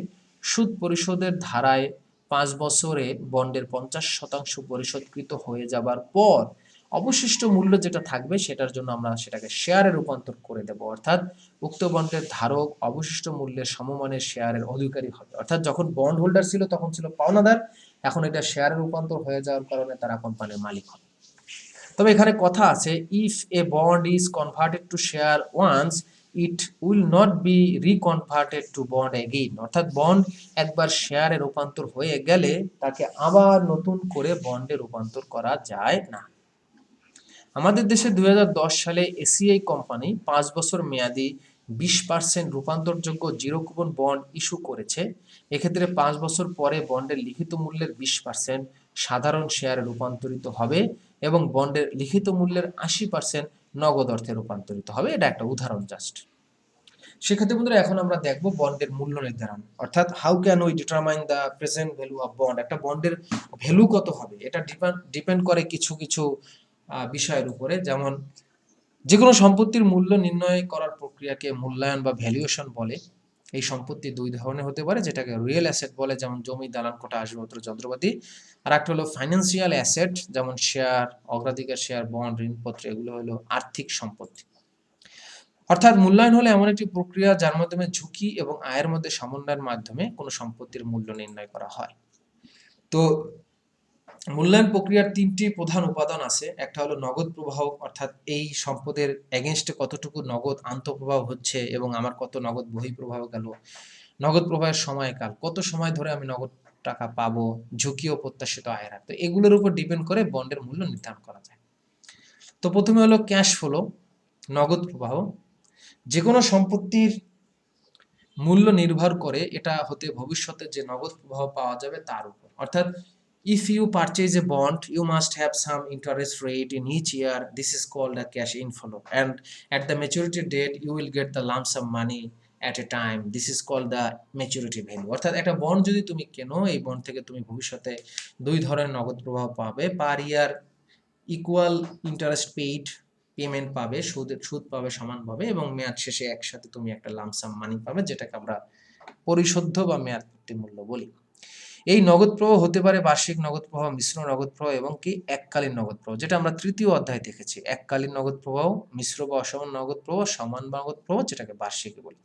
সুদ পরিশোধের ধারায় 5 বছরে বন্ডের 50% পরিশোধকৃত হয়ে যাবার পর অবশিষ্ট মূল্য যেটা থাকবে সেটার জন্য আমরা সেটাকে শেয়ারে রূপান্তর করে দেব। অর্থাৎ উক্ত বন্ডের ধারক অবশিষ্ট মূল্যের সমমানের শেয়ারের অধিকারী হবে। অর্থাৎ যখন বন্ড হোল্ডার ছিল তখন ছিল পাওনাদার, এখন এটা শেয়ারে রূপান্তর হয়ে যাওয়ার কারণে তারা কোম্পানির মালিক হবে। তবে এখানে কথা আছে, if a bond is converted to share once it will not be reconverted to bond again. অর্থাৎ বন্ড একবার শেয়ারে রূপান্তর হয়ে গেলে তাকে আবার নতুন করে বন্ডে রূপান্তর করা যায় না। আমাদের দেশে 2010 সালে এসিআই কোম্পানি 5 বছর মেয়াদি 20% রূপান্তরযোগ্য জিরো কুপন বন্ড ইস্যু করেছে। এক্ষেত্রে 5 বছর পরে বন্ডের লিখিত মূল্যের 20% সাধারণ শেয়ারে রূপান্তরিত হবে এবং বন্ডের লিখিত মূল্যের 80% নগদ অর্থে রূপান্তরিত হবে। এটা একটা উদাহরণ জাস্ট। সেক্ষেত্রে বন্ধুরা এখন আমরা দেখব বন্ডের মূল্য নির্ধারণ, অর্থাৎ how can we determine the present value of bond. একটা বন্ডের ভ্যালু কত হবে এটা ডিপেন্ড করে কিছু কিছু বিষয়ের উপরে। যেমন যে কোনো সম্পত্তির মূল্য নির্ণয় করার প্রক্রিয়াকে মূল্যায়ন বা ভ্যালুয়েশন বলে। এই সম্পত্তি দুই ধরনের হতে পারে, যেটাকে রিয়েল অ্যাসেট বলে যেমন জমি, দালান কোঠা, আসবাবপত্র, যন্ত্রপাতি, আর একটা হলো ফাইন্যান্সিয়াল অ্যাসেট যেমন শেয়ার, অগ্রাধিকার শেয়ার, বন্ড, ঋণপত্র, এগুলো হলো আর্থিক সম্পত্তি। অর্থাৎ মূল্যায়ন হলো এমন একটি প্রক্রিয়া যার মাধ্যমে ঝুঁকি এবং আয়ের মধ্যে সমন্বয়ের মাধ্যমে কোনো সম্পত্তির মূল্য নির্ণয় করা হয়। তো মূল্যায়ন প্রক্রিয়ার 3টি প্রধান উপাদান আছে। একটা হলো নগদ প্রবাহ, অর্থাৎ এই সম্পদের এগেইনস্টে কতটুকু নগদ আন্তঃপ্রবাহ হচ্ছে এবং আমার কত নগদ বহিঃপ্রবাহ গেল। নগদ প্রবাহের সময়কাল, কত সময় ধরে আমি নগদ টাকা পাবো, ঝুঁকি ও প্রত্যাশিত আয়ের হার। তো এগুলোর উপর ডিপেন্ড করে বন্ডের মূল্য নির্ধারণ করা যায়। তো প্রথমে হলো ক্যাশ ফ্লো, নগদ প্রবাহ। যে কোনো সম্পত্তির মূল্য নির্ভর করে এটা হতে ভবিষ্যতে যে নগদ প্রবাহ পাওয়া যাবে তার উপর। অর্থাৎ if you purchase a bond you must have some interest rate in each year, this is called a cash inflow, and at the maturity date you will get the lump sum money at a time, this is called the maturity value। অর্থাৎ একটা bond যদি তুমি কেনো, এই bond থেকে তুমি ভবিষ্যতে দুই ধরনের নগদ প্রবাহ পাবে। পার ইয়ার ইকুয়াল ইন্টারেস্ট পেইড পেমেন্ট পাবে, সুদ পাবে সমানভাবে, এবং মেয়াদ শেষে একসাথে তুমি একটা লামসাম মানি পাবে, যেটাকে আমরা পরিশোধ্য বা মেয়াদ পূর্তি মূল্য বলি। এই নগদ প্রবাহ হতে পারে বার্ষিক নগদ প্রবাহ, মিশ্র নগদ প্রবাহ এবং কি এককালীন নগদ প্রবাহ, যেটা আমরা তৃতীয় অধ্যায়ে দেখেছি। এককালীন নগদ প্রবাহ, মিশ্র বা অসমান নগদ প্রবাহ, সমান নগদ প্রবাহ, যেটাকে বার্ষিকী বলি।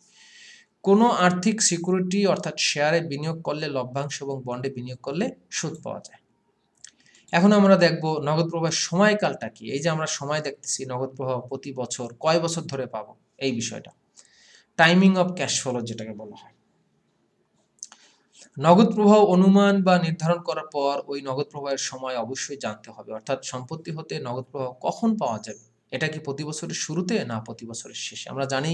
কোনো আর্থিক সিকিউরিটি অর্থাৎ শেয়ারে বিনিয়োগ করলে লভ্যাংশ এবং বন্ডে বিনিয়োগ করলে সুদ পাওয়া যায়। এখন আমরা দেখব নগদ প্রবাহের সময়কালটা কি। এই যে আমরা সময় দেখতেছি নগদ প্রবাহ প্রতি বছর কয় বছর ধরে পাবো, এই বিষয়টা টাইমিং অফ ক্যাশ ফ্লো যেটাকে বলা হয়। নগদ প্রবাহ অনুমান বা নির্ধারণ করার পর ওই নগদ প্রবাহের সময় অবশ্যই জানতে হবে, অর্থাৎ সম্পত্তি হতে নগদ প্রবাহ কখন পাওয়া যাবে এটা কি প্রতি বছরের শুরুতে না প্রতি বছরের শেষে? আমরা জানি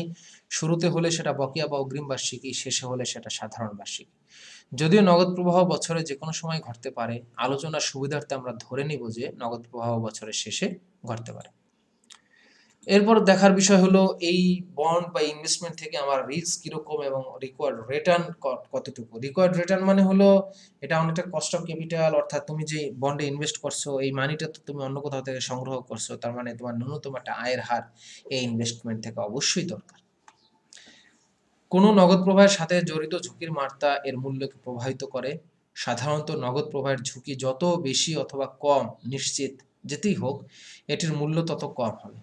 শুরুতে হলে সেটা বকেয়া বা অগ্রিম বার্ষিকী, শেষে হলে সেটা সাধারণ বার্ষিকী। যদিও নগদ প্রবাহ বছরে যেকোনো সময় ঘটতে পারে, আলোচনার সুবিধার্থে আমরা ধরে নিব যে নগদ প্রবাহ বছরের শেষে ঘটতে পারে। এরপর দেখার বিষয় হলো এই বন্ড বা ইনভেস্টমেন্ট থেকে আমার রিস্ক কিরকম এবং রিকোয়ার্ড রিটার্ন কতটুকু। রিকোয়ার্ড রিটার্ন মানে হলো এটা অনেকটা কস্ট অফ ক্যাপিটাল, অর্থাৎ তুমি যে বন্ডে ইনভেস্ট করছো এই মানিটা তো তুমি অন্য কোথাও থেকে সংগ্রহ করছো, তার মানে তোমার ন্যূনতম একটা আয়ের হার এই ইনভেস্টমেন্ট থেকে অবশ্যই দরকার। কোনো নগদ প্রবাহের সাথে জড়িত ঝুঁকির মাত্রা এর মূল্যকে প্রভাবিত করে। সাধারণত নগদ প্রবাহের ঝুঁকি যত বেশি অথবা কম, নিশ্চিত যেতেই হোক, এটির মূল্য তত কম হবে।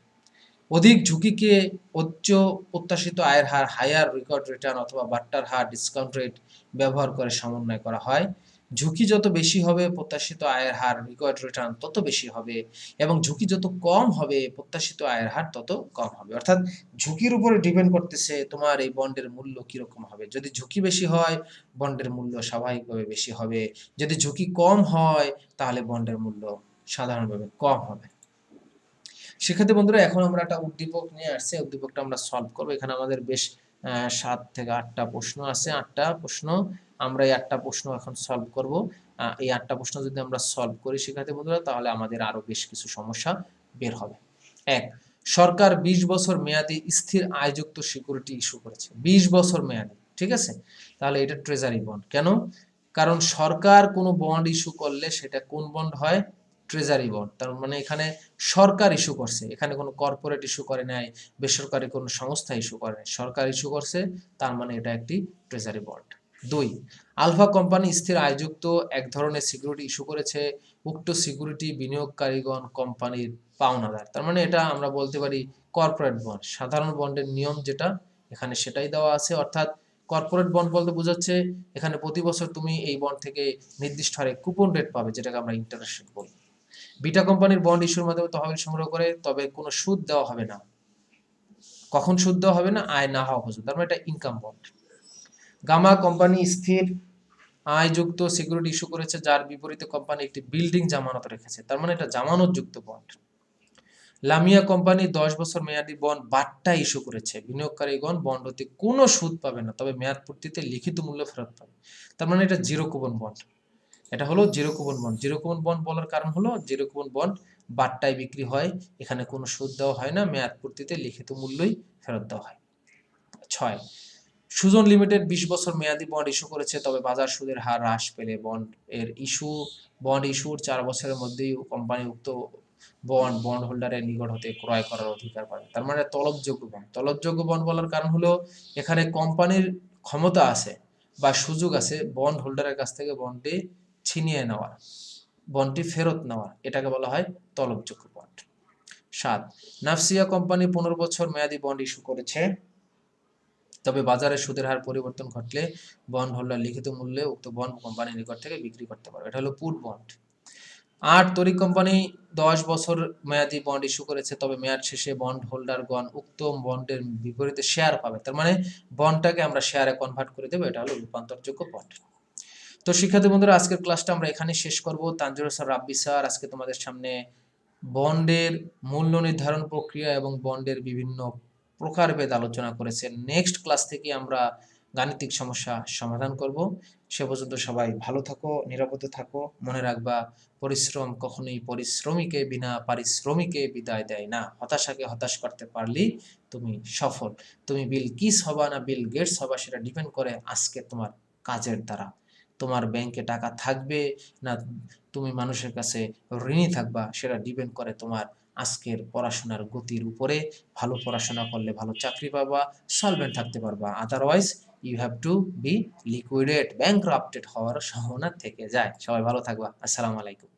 অধিক ঝুঁকিকে উচ্চ প্রত্যাশিত আয়ের হার, হায়ার রিকর্ড রিটার্ন অথবা বাট্টার হার, ডিসকাউন্ট রেট ব্যবহার করে সমন্বয় করা হয়। ঝুঁকি যত বেশি হবে, প্রত্যাশিত আয়ের হার, রিকর্ড রিটার্ন তত বেশি হবে, এবং ঝুঁকি যত কম হবে, প্রত্যাশিত আয়ের হার তত কম হবে। অর্থাৎ ঝুঁকির উপরে ডিপেন্ড করতেছে তোমার এই বন্ডের মূল্য কিরকম হবে। যদি ঝুঁকি বেশি হয়, বন্ডের মূল্য স্বাভাবিকভাবে বেশি হবে। যদি ঝুঁকি কম হয়, তাহলে বন্ডের মূল্য সাধারণভাবে কম হবে। সেক্ষেত্রে বন্ধুরা এখন আমরা একটা উদ্দীপক নিয়ে আসছি, উদ্দীপকটা আমরা সলভ করবো। এখানে আমাদের বেশ 7 থেকে 8টা প্রশ্ন আছে, 8টা প্রশ্ন। আমরা এই 8টা প্রশ্ন এখন সলভ করব। এই 8টা প্রশ্ন যদি আমরা সলভ করি সেক্ষেত্রে বন্ধুরা, তাহলে আমাদের আরো বেশ কিছু সমস্যা বের হবে। 1, সরকার 20 বছর মেয়াদী স্থির আয়যুক্ত সিকিউরিটি ইস্যু করেছে। 20 বছর মেয়াদী, ঠিক আছে? তাহলে এটা ট্রেজারি বন্ড। কেন? কারণ সরকার কোনো বন্ড ইস্যু করলে সেটা কোন বন্ড হয়? Treasury bond. তার মানে এখানে সরকার ইস্যু করছে, এখানে কোনো কর্পোরেট ইস্যু করে নাই, বেসরকারি কোনো সংস্থা ইস্যু করে নাই, সরকার ইস্যু করছে, তার মানে এটা একটি ট্রেজারি বন্ড। 2, আলফা কোম্পানি স্থির আয়যুক্ত এক ধরনের সিকিউরিটি ইস্যু করেছে। উক্ত সিকিউরিটি বিনিয়োগকারীগণ কোম্পানির পাওনাদার। তার মানে এটা আমরা বলতে পারি কর্পোরেট বন্ড। সাধারণ বন্ডের নিয়ম যেটা এখানে সেটাই দেওয়া আছে, অর্থাৎ কর্পোরেট বন্ড বলতে বোঝাচ্ছে এখানে প্রতি বছর তুমি এই বন্ড থেকে নির্দিষ্ট হারে কুপন রেট পাবে, যেটাকে আমরা ইন্টারেস্ট রেট বলি। বিটা কোম্পানির বন্ড ইস্যুর মাধ্যমে তহবিল সংগ্রহ করে, তবে কোনো সুদ দেওয়া হবে না। কখন সুদ দেওয়া হবে না? আয় না হওয়া পর্যন্ত। তার মানে এটা ইনকাম বন্ড। গামা কোম্পানি স্থির আয়যুক্ত সিকিউরিটি ইস্যু করেছে, যার বিপরীতে কোম্পানি একটি বিল্ডিং জামানত রেখেছে। তার মানে এটা জামানতযুক্ত বন্ড। লামিয়া কোম্পানি 10 বছর মেয়াদী বন্ড বাট্টা ইস্যু করেছে। বিনিয়োগকারীগণ বন্ড হতে কোনো সুদ পাবে না, তবে মেয়াদ পূর্তিতে লিখিত মূল্য ফেরত পাবে। তার মানে এটা জিরো কুপন বন্ড। এটা হলো zero coupon bond. Zero coupon bond বলার কারণ হলো জিরো কুপন বন্ড বাট্টায় বিক্রি হয়, এখানে কোনো সুদ দেওয়া হয় না, মেয়াদ পূর্তিতে লিখিত মূল্যই ফেরত দেওয়া হয়। 6, সুজন লিমিটেড 20 বছর মেয়াদী বন্ড ইস্যু করেছে, তবে বাজার সুদের হার হ্রাস পেলে বন্ড ইস্যুর 4 বছরের মধ্যেই কোম্পানি উক্ত বন্ড হোল্ডারের নিকট হতে ক্রয় করার অধিকার পাবে। তার মানে তলবযোগ্য বন্ড। তলবযোগ্য বন্ড বলার কারণ হলো এখানে কোম্পানির ক্ষমতা আছে বা সুযোগ আছে বন্ড হোল্ডারের কাছ থেকে বন্ডটি ছিনিয়ে নেওয়া, বন্ডটি ফেরত নেওয়া, এটাকে বলা হয় তলবযোগ্য বন্ড। 7, নাফসিয়া কোম্পানি 15 বছর মেয়াদী বন্ড ইস্যু করেছে, তবে বাজারে সুদের হার পরিবর্তন ঘটলে বন্ড হোল্ডার লিখিত মূল্যে উক্ত বন্ড কোম্পানির নিকট থেকে বিক্রি করতে পারবে। এটা হলো পুট বন্ড। 8, তড়িৎ কোম্পানি 10 বছর মেয়াদী বন্ড ইস্যু করেছে, তবে মেয়াদ শেষে বন্ড হোল্ডারগণ উক্ত বন্ডের বিপরীতে শেয়ার পাবে। তার মানে বন্ডটাকে আমরা শেয়ারে কনভার্ট করে দেবো, এটা হলো রূপান্তরযোগ্য বন্ড। তো শিক্ষার্থী বন্ধুরা, আজকের ক্লাসটা আমরা এখানে শেষ করব। তানজির হোসেন রাব্বি স্যার আজকে তোমাদের সামনে বন্ডের মূল্য নির্ধারণ প্রক্রিয়া এবং বন্ডের বিভিন্ন প্রকারভেদ আলোচনা করেছেন। নেক্সট ক্লাস থেকে আমরা গাণিতিক সমস্যা সমাধান করব। সে পর্যন্ত সবাই ভালো থাকো, নিরাপদে থাকো। মনে রাখবা, পরিশ্রম কখনোই পরিশ্রমীকে বিনা পারিশ্রমিকে বিদায় দেয় না। হতাশাকে হতাশ করতে পারলেই তুমি সফল। তুমি বিল কিস হবা না বিল গেটস হবা, সেটা ডিপেন্ড করে আজকে তোমার কাজের দ্বারা। তোমার ব্যাংকে টাকা থাকবে না তুমি মানুষের কাছে ঋণী থাকবা, সেটা ডিপেন্ড করে তোমার আজকের পড়াশোনার গতির উপরে। ভালো পড়াশোনা করলে ভালো চাকরি পাবা, সলভেন্ট থাকতে পারবা। Otherwise you have to be liquidate, bankrupted হওয়ার সম্ভাবনা থেকে যায়। সবাই ভালো থাকবা। আসসালামু আলাইকুম।